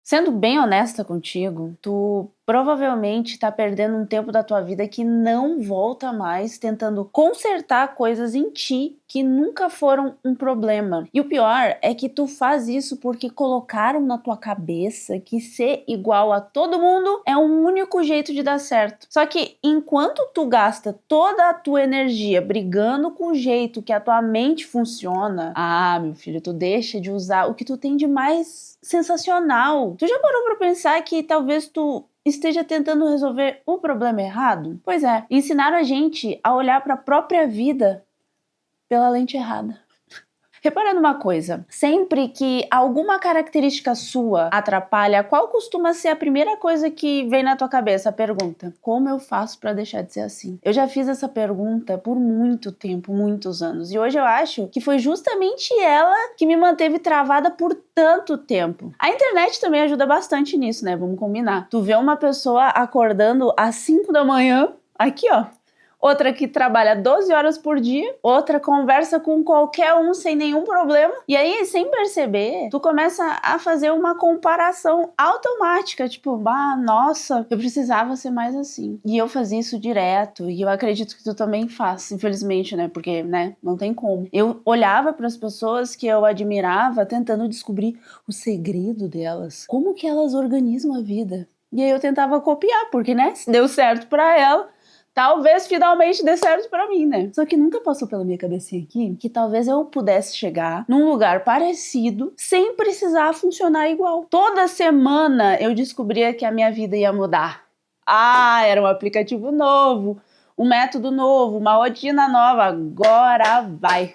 Sendo bem honesta contigo, tu provavelmente tá perdendo um tempo da tua vida que não volta mais tentando consertar coisas em ti que nunca foram um problema. E o pior é que tu faz isso porque colocaram na tua cabeça que ser igual a todo mundo é um único jeito de dar certo. Só que enquanto tu gasta toda a tua energia brigando com o jeito que a tua mente funciona, meu filho, tu deixa de usar o que tu tem de mais sensacional. Tu já parou pra pensar que talvez tu esteja tentando resolver o problema errado? Pois é, ensinaram a gente a olhar para a própria vida pela lente errada. Repara numa coisa, sempre que alguma característica sua atrapalha, qual costuma ser a primeira coisa que vem na tua cabeça? A pergunta: como eu faço pra deixar de ser assim? Eu já fiz essa pergunta por muito tempo, muitos anos, e hoje eu acho que foi justamente ela que me manteve travada por tanto tempo. A internet também ajuda bastante nisso, né? Vamos combinar. Tu vê uma pessoa acordando às 5 da manhã, aqui ó, outra que trabalha 12 horas por dia, outra conversa com qualquer um sem nenhum problema. E aí, sem perceber, tu começa a fazer uma comparação automática, tipo, nossa, eu precisava ser mais assim. E eu fazia isso direto, e eu acredito que tu também faz, infelizmente, né? Porque, né, não tem como. Eu olhava para as pessoas que eu admirava, tentando descobrir o segredo delas, como que elas organizam a vida. E aí eu tentava copiar, porque, né, se deu certo para ela, talvez finalmente dê certo pra mim, né? Só que nunca passou pela minha cabecinha aqui que talvez eu pudesse chegar num lugar parecido sem precisar funcionar igual. Toda semana eu descobria que a minha vida ia mudar. Era um aplicativo novo, um método novo, uma rotina nova, agora vai.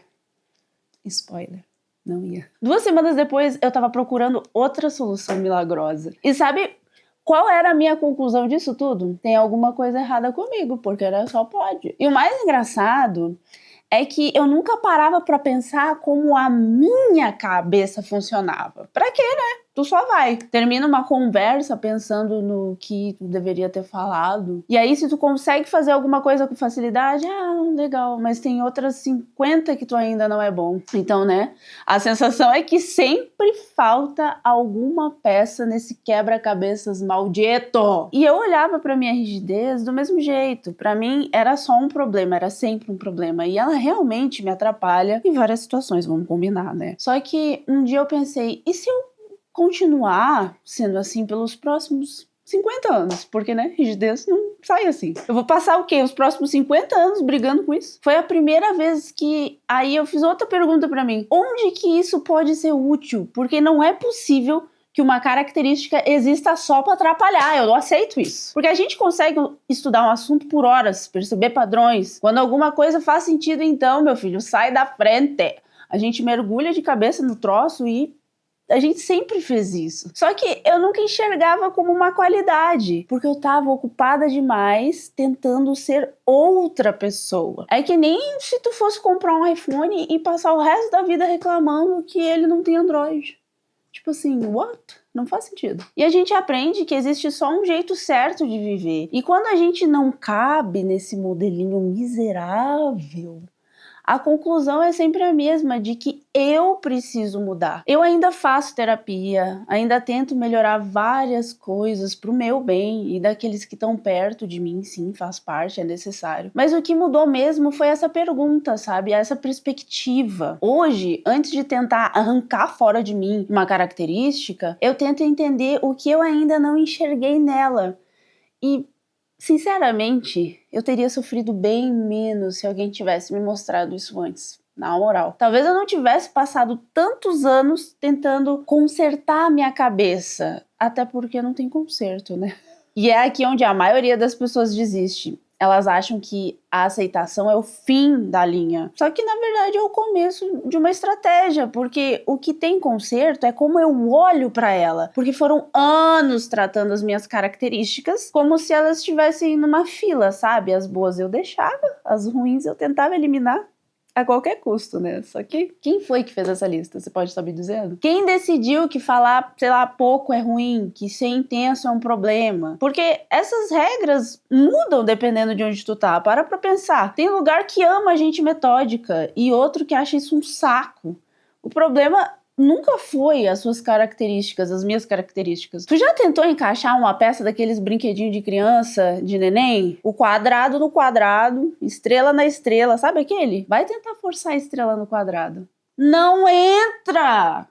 Spoiler. Não ia. 2 semanas depois eu tava procurando outra solução milagrosa. E sabe qual era a minha conclusão disso tudo? Tem alguma coisa errada comigo, porque era só pode. E o mais engraçado é que eu nunca parava pra pensar como a minha cabeça funcionava. Pra quê, né? Tu só vai. Termina uma conversa pensando no que tu deveria ter falado. E aí, se tu consegue fazer alguma coisa com facilidade, legal. Mas tem outras 50 que tu ainda não é bom. Então, né? A sensação é que sempre falta alguma peça nesse quebra-cabeças maldito. E eu olhava pra minha rigidez do mesmo jeito. Pra mim, era só um problema. Era sempre um problema. E ela realmente me atrapalha em várias situações, vamos combinar, né? Só que um dia eu pensei, e se eu continuar sendo assim pelos próximos 50 anos, porque, né, rigidez não sai assim. Eu vou passar o quê? Os próximos 50 anos brigando com isso? Foi a primeira vez que aí eu fiz outra pergunta pra mim. Onde que isso pode ser útil? Porque não é possível que uma característica exista só para atrapalhar. Eu não aceito isso. Porque a gente consegue estudar um assunto por horas, perceber padrões. Quando alguma coisa faz sentido, então, meu filho, sai da frente. A gente mergulha de cabeça no troço e a gente sempre fez isso. Só que eu nunca enxergava como uma qualidade, porque eu tava ocupada demais tentando ser outra pessoa. É que nem se tu fosse comprar um iPhone e passar o resto da vida reclamando que ele não tem Android. Tipo assim, what? Não faz sentido. E a gente aprende que existe só um jeito certo de viver. E quando a gente não cabe nesse modelinho miserável, a conclusão é sempre a mesma, de que eu preciso mudar. Eu ainda faço terapia, ainda tento melhorar várias coisas pro meu bem e daqueles que estão perto de mim, sim, faz parte, é necessário. Mas o que mudou mesmo foi essa pergunta, sabe? Essa perspectiva. Hoje, antes de tentar arrancar fora de mim uma característica, eu tento entender o que eu ainda não enxerguei nela. E sinceramente, eu teria sofrido bem menos se alguém tivesse me mostrado isso antes, na moral. Talvez eu não tivesse passado tantos anos tentando consertar a minha cabeça, até porque não tem conserto, né? E é aqui onde a maioria das pessoas desiste. Elas acham que a aceitação é o fim da linha. Só que, na verdade, é o começo de uma estratégia, porque o que tem conserto é como eu olho pra ela. Porque foram anos tratando as minhas características como se elas estivessem numa fila, sabe? As boas eu deixava, as ruins eu tentava eliminar a qualquer custo, né? Só que quem foi que fez essa lista? Você pode estar me dizendo? Quem decidiu que falar, sei lá, pouco é ruim, que ser intenso é um problema? Porque essas regras mudam dependendo de onde tu tá. Para pra pensar. Tem lugar que ama a gente metódica e outro que acha isso um saco. O problema nunca foi as suas características, as minhas características. Tu já tentou encaixar uma peça daqueles brinquedinhos de criança, de neném? O quadrado no quadrado, estrela na estrela, sabe aquele? Vai tentar forçar a estrela no quadrado. Não entra!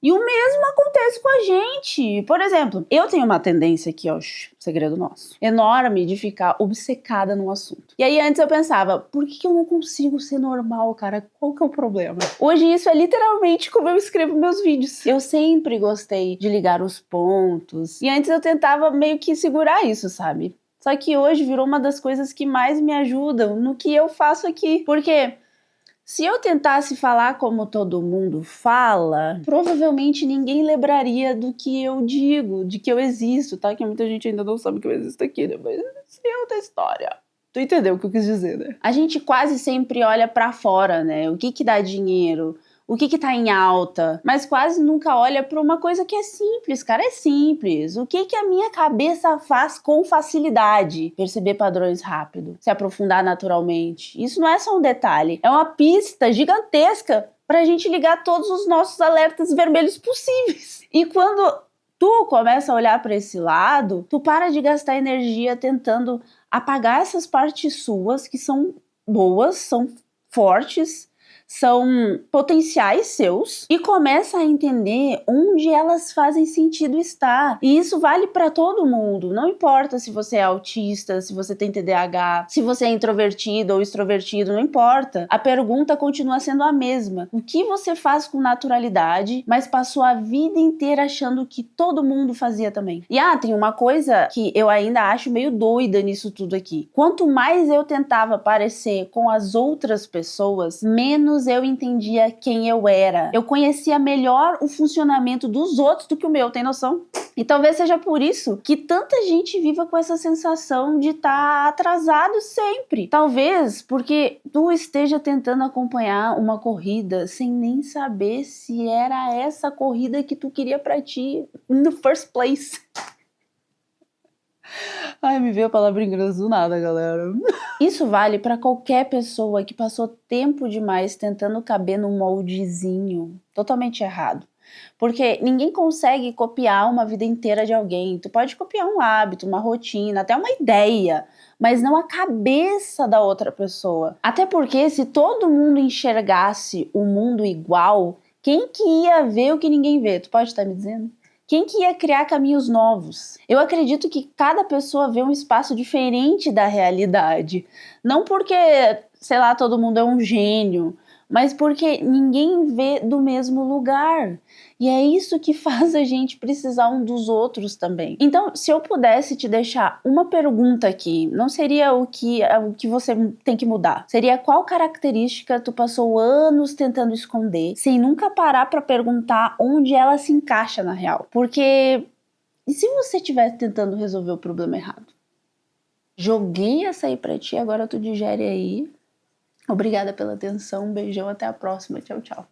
E o mesmo acontece com a gente. Por exemplo, eu tenho uma tendência aqui, ó, segredo nosso, enorme de ficar obcecada num assunto. E aí antes eu pensava, por que eu não consigo ser normal, cara? Qual que é o problema? Hoje isso é literalmente como eu escrevo meus vídeos. Eu sempre gostei de ligar os pontos. E antes eu tentava meio que segurar isso, sabe? Só que hoje virou uma das coisas que mais me ajudam no que eu faço aqui. Porque se eu tentasse falar como todo mundo fala, provavelmente ninguém lembraria do que eu digo, de que eu existo, tá? Que muita gente ainda não sabe que eu existo aqui, né? Mas isso é outra história. Tu entendeu o que eu quis dizer, né? A gente quase sempre olha pra fora, né? O que que dá dinheiro? O que que tá em alta? Mas quase nunca olha pra uma coisa que é simples, cara, é simples. O que que a minha cabeça faz com facilidade? Perceber padrões rápido, se aprofundar naturalmente. Isso não é só um detalhe, é uma pista gigantesca pra gente ligar todos os nossos alertas vermelhos possíveis. E quando tu começa a olhar pra esse lado, tu para de gastar energia tentando apagar essas partes suas que são boas, são fortes, são potenciais seus, e começa a entender onde elas fazem sentido estar. E isso vale para todo mundo, não importa se você é autista, se você tem TDAH, se você é introvertido ou extrovertido, não importa. A pergunta continua sendo a mesma. O que você faz com naturalidade, mas passou a vida inteira achando que todo mundo fazia também? E tem uma coisa que eu ainda acho meio doida nisso tudo aqui. Quanto mais eu tentava parecer com as outras pessoas, menos eu entendia quem eu era. Eu conhecia melhor o funcionamento dos outros do que o meu, tem noção? E talvez seja por isso que tanta gente viva com essa sensação de estar atrasado sempre. Talvez porque tu esteja tentando acompanhar uma corrida sem nem saber se era essa corrida que tu queria pra ti in the first place. Ai, me veio a palavra inglesa do nada, galera. Isso vale pra qualquer pessoa que passou tempo demais tentando caber num moldezinho totalmente errado. Porque ninguém consegue copiar uma vida inteira de alguém. Tu pode copiar um hábito, uma rotina, até uma ideia, mas não a cabeça da outra pessoa. Até porque se todo mundo enxergasse o mundo igual, quem que ia ver o que ninguém vê? Tu pode estar me dizendo? Quem que ia criar caminhos novos? Eu acredito que cada pessoa vê um espaço diferente da realidade. Não porque, sei lá, todo mundo é um gênio, mas porque ninguém vê do mesmo lugar. E é isso que faz a gente precisar um dos outros também. Então, se eu pudesse te deixar uma pergunta aqui, não seria o que você tem que mudar. Seria qual característica tu passou anos tentando esconder, sem nunca parar pra perguntar onde ela se encaixa na real. Porque, e se você estivesse tentando resolver o problema errado? Joguei essa aí pra ti, agora tu digere aí. Obrigada pela atenção, um beijão, até a próxima, tchau, tchau.